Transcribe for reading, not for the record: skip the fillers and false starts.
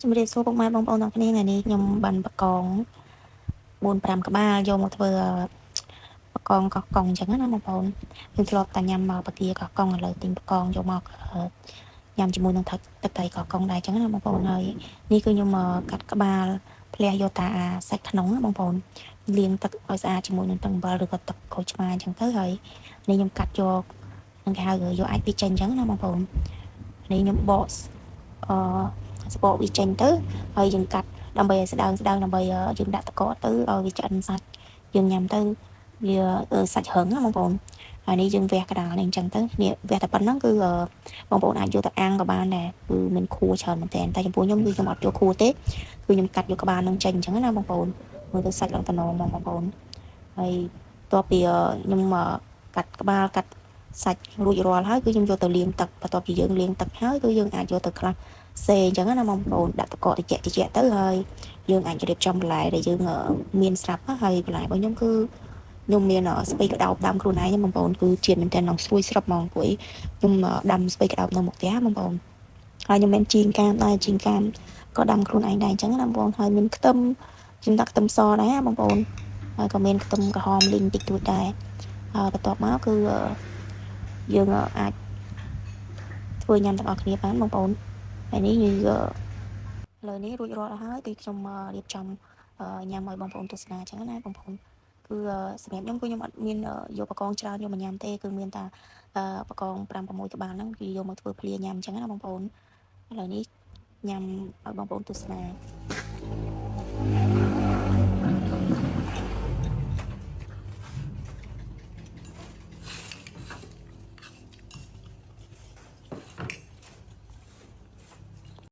ជំរាបសួរពុកម៉ែបងប្អូនទាំងគ្នាថ្ងៃនេះខ្ញុំបានបកង4-5ក្បាលយកមកធ្វើបកងកោះកុងអញ្ចឹងណាបងប្អូនយើងធ្លាប់តែញ៉ាំបកាកោះកុងឥឡូវទិញបកងយកមកញ៉ាំជាមួយនឹងទឹកត្រីកោះកុងដែរអញ្ចឹងណាបងប្អូនហើយនេះគឺខ្ញុំកាត់ក្បាលផ្លះយកតាសាច់ក្នុងណាបងប្អូនលាងទឹកឲ្យស្អាតជាមួយនឹងទឹកអំបិលឬក៏ទឹកក្រូចឆ្មាអញ្ចឹងទៅហើយនេះខ្ញុំកាត់យកនឹងគេហៅយកអាចពីចេញអញ្ចឹងណាបងប្អូននេះខ្ញុំបកស្បកវាចេញទៅហើយយើងកាត់ដើម្បីឲ្យស្ដើងដើម្បីយើងដាក់តកទៅឲ្យវាឆ្អិនសាច់យើងញ៉ាំទៅវាសាច់រឹងណាបងប្អូនហើយនេះយើងវះកដាលនេះអញ្ចឹងទៅនេះវះតែប៉ុណ្្នឹងគឺបងប្អូនអាចយកទៅអាំងក៏បានដែរគឺមានខួរច្រើនមែនតើតែចំពោះខ្ញុំគឺខ្ញុំអត់យកខួរទេគឺខ្ញុំកាត់យកក្បាលនឹងចេញអញ្ចឹងណាបងប្អូនមើលទៅសាច់ឡើងតំណមកបងប្អូនហើយតបពីខ្ញុំកាត់ក្បាលកាត់សាច់រួចរាល់ហើយគឺខ្ញុំយកទៅលាងទឹកបន្ទាប់ពីយើងលាងទឹកហើយគឺយើងអាចយកទៅខ្លះសេអញ្ចឹងណាបងប្អូនដាក់តកតិចទៅហើយយើងអាចរៀបចំបន្លែដែលយើងមានស្រាប់ហើយបន្លែរបស់ខ្ញុំគឺខ្ញុំមានស្ពៃក្តោបដាំខ្លួនឯងបងប្អូនគឺជាតិមែនតើនឹងស្រួយស្រាប់ហ្មងព្រោះខ្ញុំដាំស្ពៃក្តោបនៅមុខផ្ទះបងប្អូនហើយខ្ញុំមានជីងកាមដែរជីងកាមក៏ដាំខ្លួនឯងដែរអញ្ចឹងណាបងប្អូនហើយមានខ្ទឹមខ្ញុំដាក់ខ្ទឹមសដែរបងប្អូនហើយក៏មានខ្ទឹមក្រហមលីងតិចតួចដែរបន្ទាប់មកគឺយើងអាចធ្វើញ៉ាំទាំងអស់គ្នាបានបងប្អូនហើយនេះយើងលើនេះរួចរាល់ហើយគឺខ្ញុំរៀបចំញ៉ាំឲ្យបងប្អូនទស្សនាអញ្ចឹងណាបងប្អូនគឺសម្រាប់ខ្ញុំគឺខ្ញុំអត់មានយកបកងច្រើនយកមកញ៉ាំទេគឺមានតែបកង5-6ក្បាលហ្នឹងគឺយកមកធ្វើភ្លាញ៉ាំអញ្ចឹងណាបងប្អូនឥឡូវនេះញ៉ាំឲ្យបងប្អូនទស្សនា